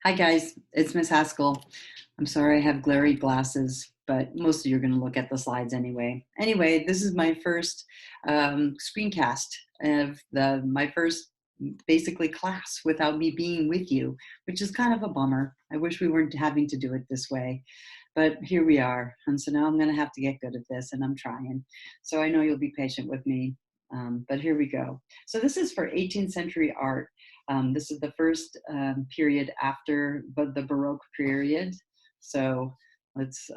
Hi guys, it's Miss Haskell. I'm sorry I have glary glasses, but most of you are going to look at the slides anyway. Anyway, this is my first screencast of my first basically class without me being with you, which is kind of a bummer. I wish we weren't having to do it this way, but here we are. And so now I'm going to have to get good at this, and I'm trying. So I know you'll be patient with me, but here we go. So this is for 18th century art. This is the first period after the Baroque period. So let's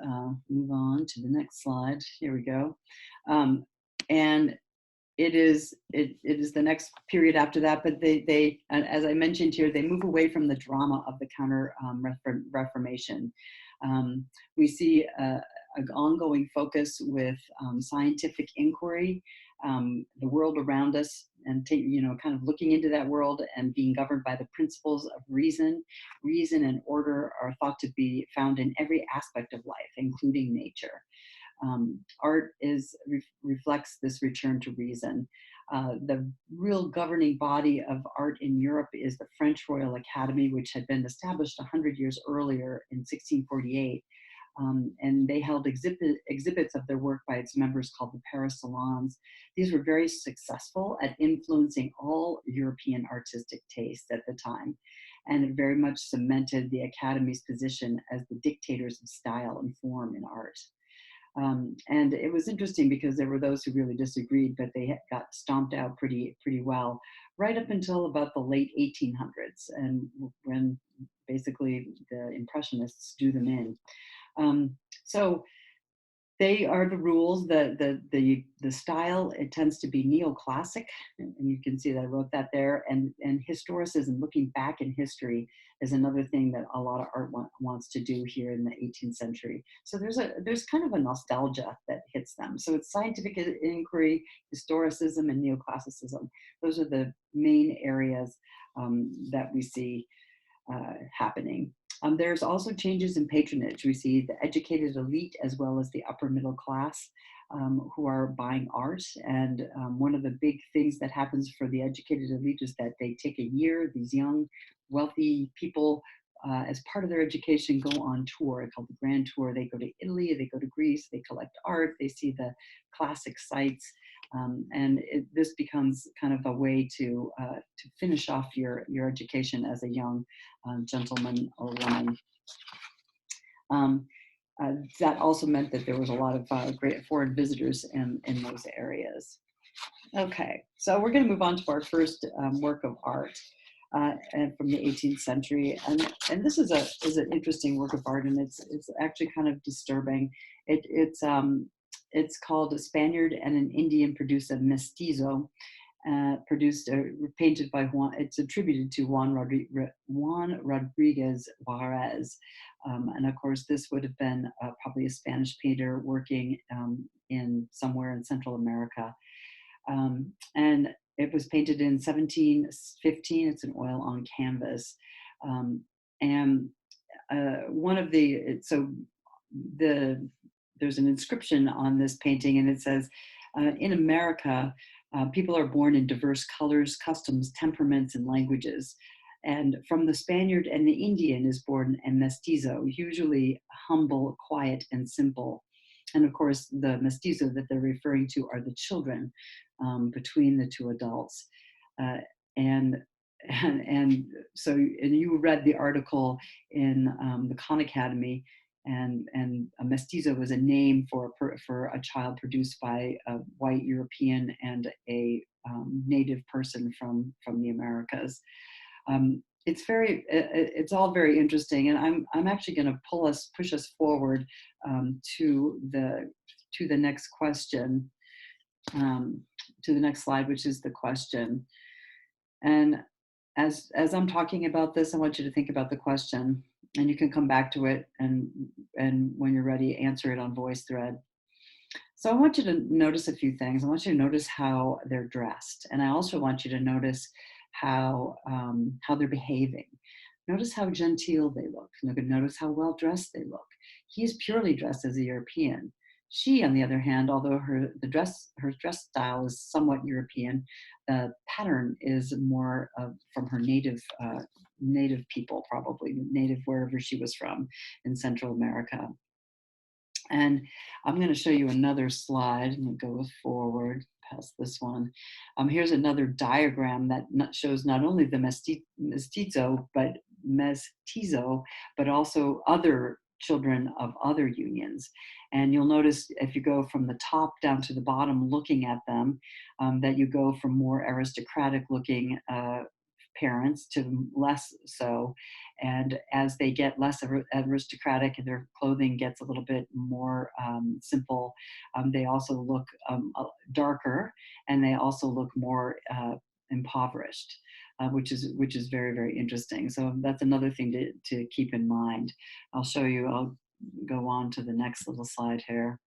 move on to the next slide. Here we go. And it is the next period after that, but they as I mentioned here, they move away from the drama of the counter Reformation. We see an ongoing focus with scientific inquiry, the world around us, and kind of looking into that world and being governed by the principles of reason. Reason and order are thought to be found in every aspect of life, including nature. Art reflects this return to reason. The real governing body of art in Europe is the French Royal Academy, which had been established 100 years earlier in 1648. And they held exhibits of their work by its members called the Paris Salons. These were very successful at influencing all European artistic tastes at the time, and it very much cemented the Academy's position as the dictators of style and form in art. And it was interesting because there were those who really disagreed, but they got stomped out pretty well, right up until about the late 1800s, and when basically the Impressionists drew them in. So they are the rules. The style, it tends to be neoclassic, and you can see that I wrote that there. And historicism, looking back in history, is another thing that a lot of art wants to do here in the 18th century. So there's kind of a nostalgia that hits them. So it's scientific inquiry, historicism, and neoclassicism. Those are the main areas that we see happening. There's also changes in patronage. We see the educated elite as well as the upper middle class who are buying art. And one of the big things that happens for the educated elite is that they take a year, these young, wealthy people, as part of their education, go on tour called the Grand Tour. They go to Italy, they go to Greece, they collect art, they see the classic sites. This becomes kind of a way to finish off your education as a young gentleman or woman. That also meant that there was a lot of great foreign visitors in those areas. Okay, so we're going to move on to our first work of art, and from the 18th century, and this is an interesting work of art, and it's actually kind of disturbing. It's called A Spaniard and an Indian Produce a Mestizo, painted by Juan. It's attributed to Juan Rodriguez Juarez, and of course this would have been probably a Spanish painter working in somewhere in Central America, and it was painted in 1715. It's an oil on canvas, and one of the so there's an inscription on this painting, and it says, "In America, people are born in diverse colors, customs, temperaments, and languages. And from the Spaniard and the Indian is born a mestizo, usually humble, quiet, and simple." And of course, the mestizo that they're referring to are the children between the two adults. Uh, and so, and you read the article in the Khan Academy, and a mestizo was a name for a child produced by a white European and a native person from the Americas. It's all very interesting, and I'm actually going to push us forward to the next question, to the next slide, which is the question. And as I'm talking about this, I want you to think about the question, and you can come back to it, and when you're ready, answer it on VoiceThread. So I want you to notice a few things. I want you to notice how they're dressed, and I also want you to notice how they're behaving. Notice how genteel they look. Notice how well dressed they look. He's purely dressed as a European. She, on the other hand, although her dress style is somewhat European, the pattern is more from her native people, probably native wherever she was from in Central America. And I'm going to show you another slide. I'm going to go forward past this one. Here's another diagram that shows not only the mestizo, but also other children of other unions. And you'll notice if you go from the top down to the bottom looking at them, that you go from more aristocratic looking parents to less so. And as they get less aristocratic and their clothing gets a little bit more simple, they also look darker, and they also look more impoverished, which is very, very interesting. So that's another thing to keep in mind. I'll show you. I'll go on to the next little slide here.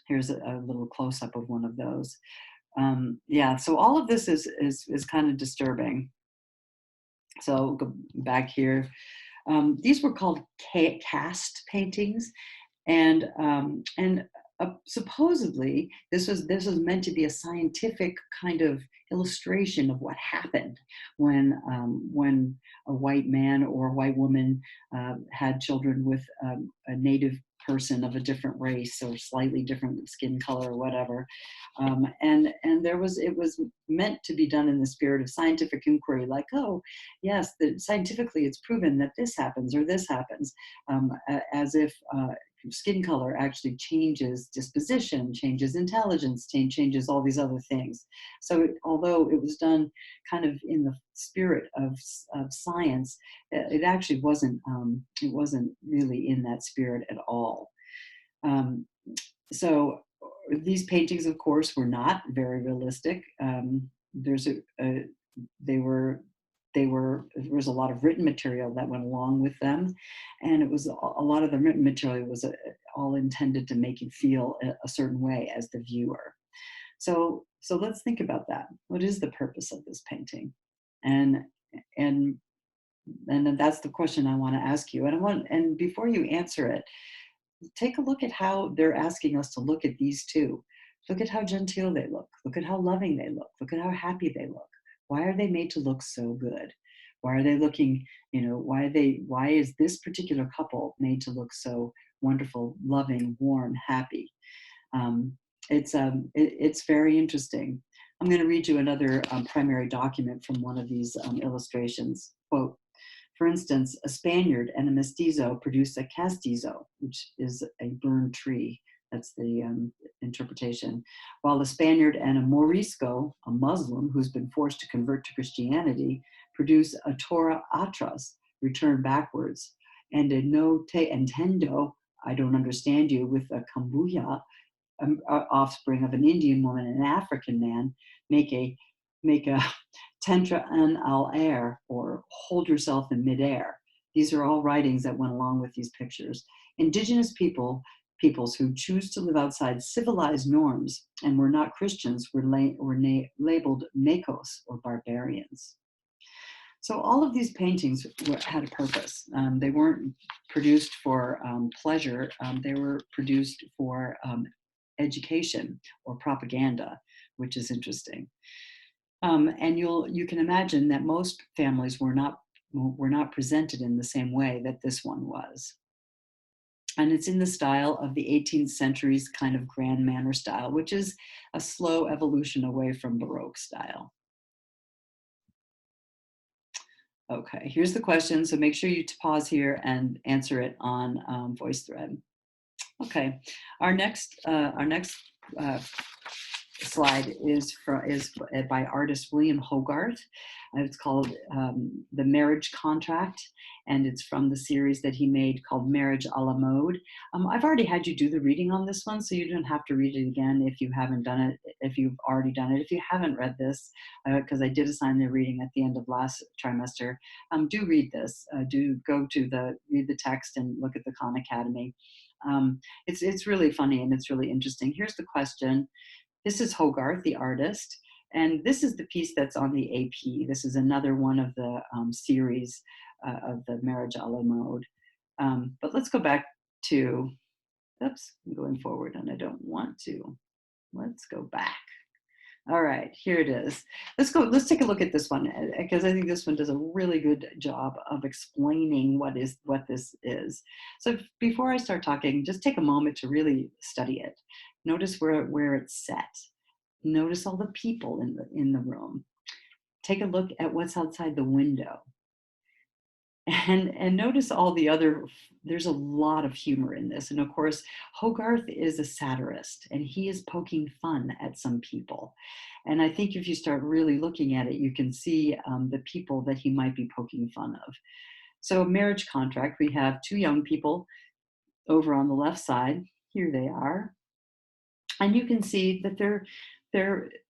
Here's a little close up of one of those. Yeah. So all of this is kind of disturbing. So go back here. These were called cast paintings, and supposedly this was meant to be a scientific kind of illustration of what happened when a white man or a white woman had children with a native person of a different race or slightly different skin color or whatever, and it was meant to be done in the spirit of scientific inquiry, like, oh yes, scientifically it's proven that this happens or this happens, as if skin color actually changes disposition, changes intelligence, changes all these other things. So although it was done kind of in the spirit of science, it actually it wasn't really in that spirit at all. So these paintings, of course, were not very realistic. There's a they were there was a lot of written material that went along with them, and it was a lot of the written material was all intended to make you feel a certain way as the viewer. So let's think about that. What is the purpose of this painting? And and and then that's the question I want to ask you. And before you answer it, take a look at how they're asking us to look at these two. Look at how genteel they look. Look at how loving they look. Look at how happy they look. Why are they made to look so good? Why are they looking, why is this particular couple made to look so wonderful, loving, warm, happy? It's very interesting. I'm going to read you another primary document from one of these illustrations. Quote, for instance, a Spaniard and a mestizo produce a castizo, which is a burned tree. That's the interpretation. While a Spaniard and a Morisco, a Muslim who's been forced to convert to Christianity, produce a Torah atras, return backwards, and a no te entiendo, I don't understand you, with a kambuya, offspring of an Indian woman and an African man, make a tentra en al air, or hold yourself in midair. These are all writings that went along with these pictures. Indigenous peoples who choose to live outside civilized norms and were not Christians were labeled Makos, or barbarians. So all of these paintings had a purpose. They weren't produced for pleasure. They were produced for education or propaganda, which is interesting. And you can imagine that most families were not presented in the same way that this one was. And it's in the style of the 18th century's kind of grand manner style, which is a slow evolution away from Baroque style. Okay, here's the question. So make sure you pause here and answer it on VoiceThread. Okay, our next slide is by artist William Hogarth. It's called The Marriage Contract, and it's from the series that he made called Marriage a la Mode. I've already had you do the reading on this one, so you don't have to read it again if you haven't done it, if you've already done it. If you haven't read this, because I did assign the reading at the end of last trimester, do read this. Do go to read the text and look at the Khan Academy. It's really funny and it's really interesting. Here's the question. This is Hogarth, the artist, and this is the piece that's on the AP. This is another one of the series of the Marriage a la Mode. But let's go back to Oops, I'm going forward and I don't want to. Let's go back. All right, here it is. Let's take a look at this one because I think this one does a really good job of explaining what this is. So before I start talking, just take a moment to really study it. Notice where it's set. Notice all the people in the room. Take a look at what's outside the window. And notice all the other, there's a lot of humor in this. And of course, Hogarth is a satirist and he is poking fun at some people. And I think if you start really looking at it, you can see the people that he might be poking fun of. So a marriage contract, we have two young people over on the left side. Here they are. And you can see that they're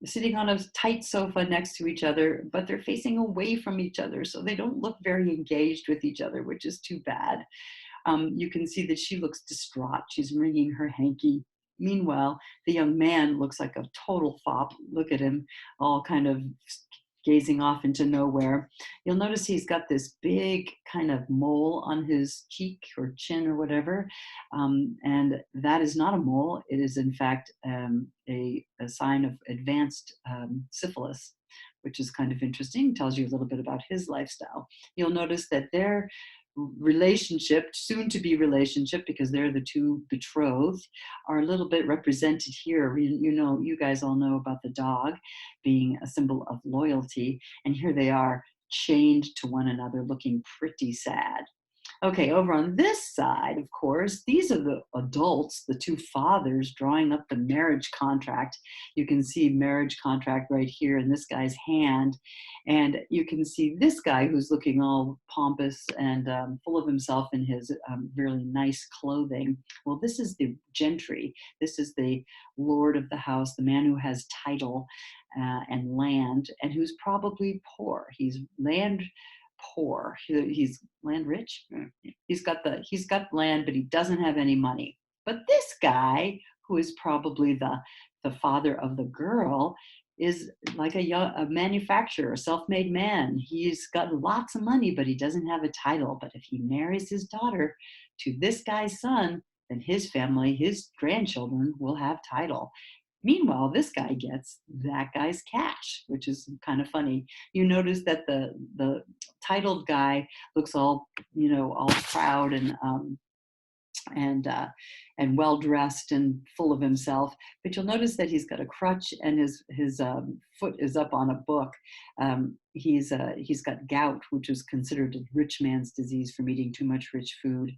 sitting on a tight sofa next to each other, but they're facing away from each other, so they don't look very engaged with each other, which is too bad. You can see that she looks distraught. She's wringing her hanky. Meanwhile, the young man looks like a total fop. Look at him, all kind of gazing off into nowhere. You'll notice he's got this big kind of mole on his cheek or chin or whatever. And that is not a mole. It is, in fact, a sign of advanced syphilis, which is kind of interesting. Tells you a little bit about his lifestyle. You'll notice that their relationship, soon to be relationship, because they're the two betrothed, are a little bit represented here. You guys all know about the dog being a symbol of loyalty, and here they are chained to one another, looking pretty sad. Okay, over on this side, of course, these are the adults, the two fathers drawing up the marriage contract. You can see marriage contract right here in this guy's hand. And you can see this guy who's looking all pompous and full of himself in his really nice clothing. Well, this is the gentry. This is the lord of the house, the man who has title and land, and who's probably poor. He's land poor. He's land rich. He's got land, but he doesn't have any money. But this guy, who is probably the father of the girl, is like a manufacturer, a self-made man. He's got lots of money, but he doesn't have a title. But if he marries his daughter to this guy's son, then his family, his grandchildren, will have title. Meanwhile, this guy gets that guy's cash, which is kind of funny. You notice that the titled guy looks all all proud and well dressed and full of himself. But you'll notice that he's got a crutch and his foot is up on a book. He's got gout, which is considered a rich man's disease from eating too much rich food.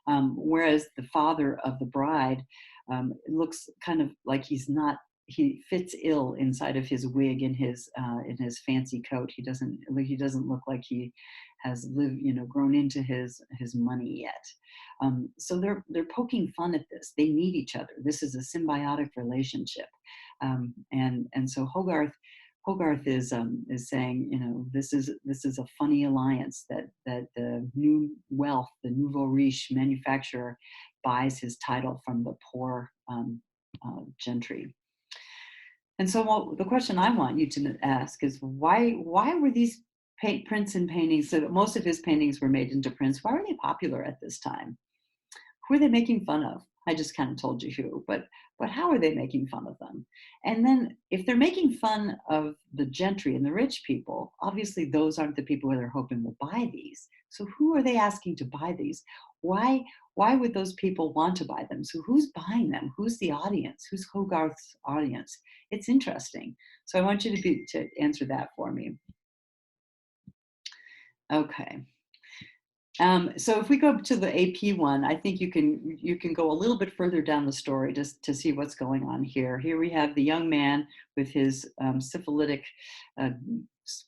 Whereas the father of the bride looks kind of like he fits ill inside of his wig in his fancy coat. He doesn't look like he has grown into his money yet. So they're poking fun at this. They need each other. This is a symbiotic relationship, and so Hogarth is saying, this is a funny alliance that the new wealth, the nouveau riche manufacturer, buys his title from the poor gentry. And so the question I want you to ask is why were these prints and paintings? So most of his paintings were made into prints. Why were they popular at this time? Who are they making fun of? I just kind of told you who, but how are they making fun of them? And then if they're making fun of the gentry and the rich people, obviously those aren't the people who they're hoping will buy these. So who are they asking to buy these? Why would those people want to buy them? So who's buying them? Who's the audience? Who's Hogarth's audience? It's interesting. So I want you to answer that for me. Okay. So if we go to the AP one, I think you can go a little bit further down the story just to see what's going on here. Here we have the young man with his syphilitic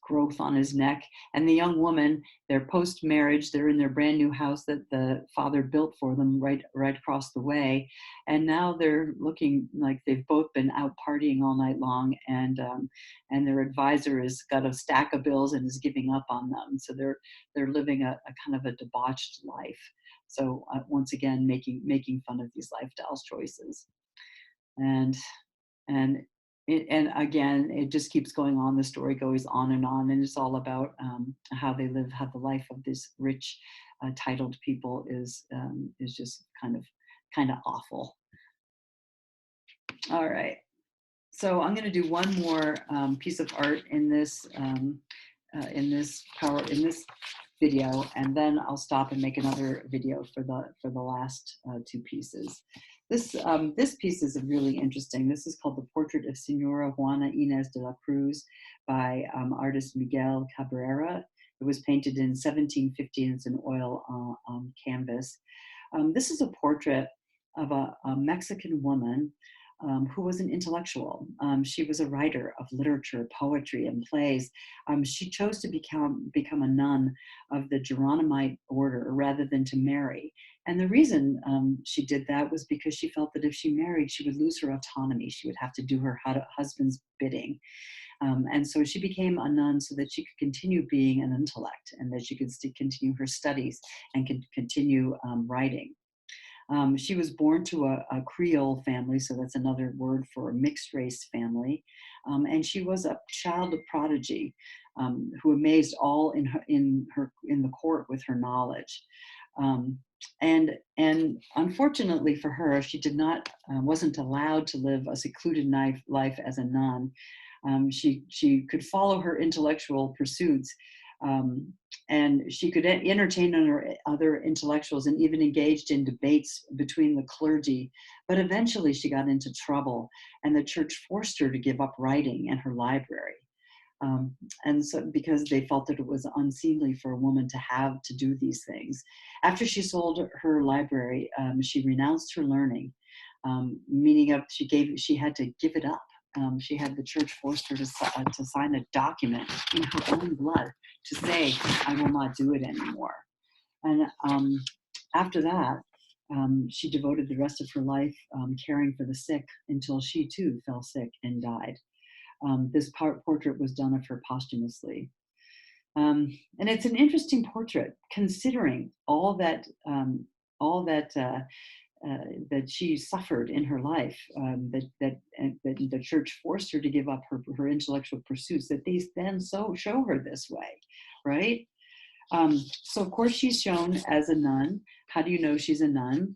growth on his neck, and the young woman. They're post-marriage. They're in their brand new house that the father built for them right across the way, and now they're looking like they've both been out partying all night long, and their advisor has got a stack of bills and is giving up on them. So they're living a kind of a debauched life. So once again, making fun of these lifestyle choices, and and and again, it just keeps going on. The story goes on, and it's all about how they live, how the life of this rich, titled people is just kind of awful. All right. So I'm going to do one more piece of art in this video, and then I'll stop and make another video for the last two pieces. This piece is really interesting. This is called The Portrait of Senora Juana Inez de la Cruz by artist Miguel Cabrera. It was painted in 1750 and it's an oil canvas. This is a portrait of a Mexican woman who was an intellectual. She was a writer of literature, poetry, and plays. She chose to become a nun of the Geronimite order rather than to marry. And the reason she did that was because she felt that if she married, she would lose her autonomy. She would have to do her husband's bidding. And so she became a nun so that she could continue being an intellect and that she could continue her studies and could continue writing. She was born to a Creole family, so that's another word for a mixed race family. And she was a child of prodigy who amazed all in the court with her knowledge. And unfortunately for her, she wasn't allowed to live a secluded life as a nun. She could follow her intellectual pursuits, and she could entertain other intellectuals and even engaged in debates between the clergy. But eventually she got into trouble, and the church forced her to give up writing and her library. And so because they felt that it was unseemly for a woman to have to do these things. After she sold her library, she renounced her learning, meaning she had to give it up. She had the church forced her to sign a document in her own blood to say, I will not do it anymore. And after that, she devoted the rest of her life caring for the sick until she too fell sick and died. This portrait was done of her posthumously. And it's an interesting portrait, considering all that that she suffered in her life, that the church forced her to give up her intellectual pursuits, that these then show her this way, right? So of course she's shown as a nun. How do you know she's a nun?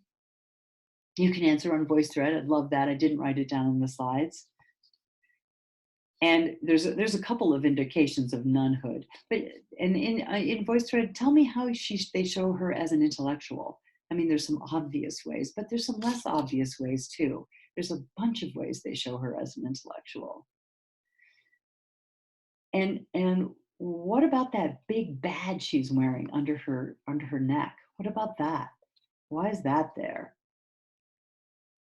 You can answer on VoiceThread. I'd love that. I didn't write it down in the slides. And there's a couple of indications of nunhood, but in VoiceThread, tell me how they show her as an intellectual. I mean, there's some obvious ways, but there's some less obvious ways too. There's a bunch of ways they show her as an intellectual. And what about that big badge she's wearing under her neck? What about that? Why is that there?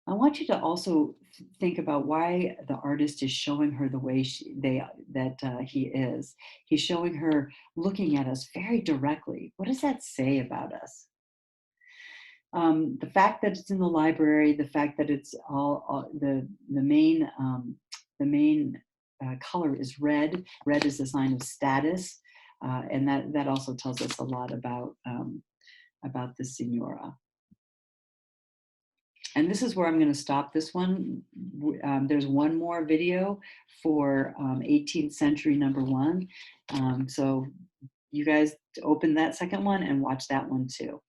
I want you to also think about why the artist is showing her the way he is. He's showing her looking at us very directly. What does that say about us? The fact that it's in the library, the fact that it's the main color is red. Red is a sign of status, and that also tells us a lot about the Senora. And this is where I'm going to stop this one. There's one more video for 18th century #1. So you guys open that second one and watch that one too.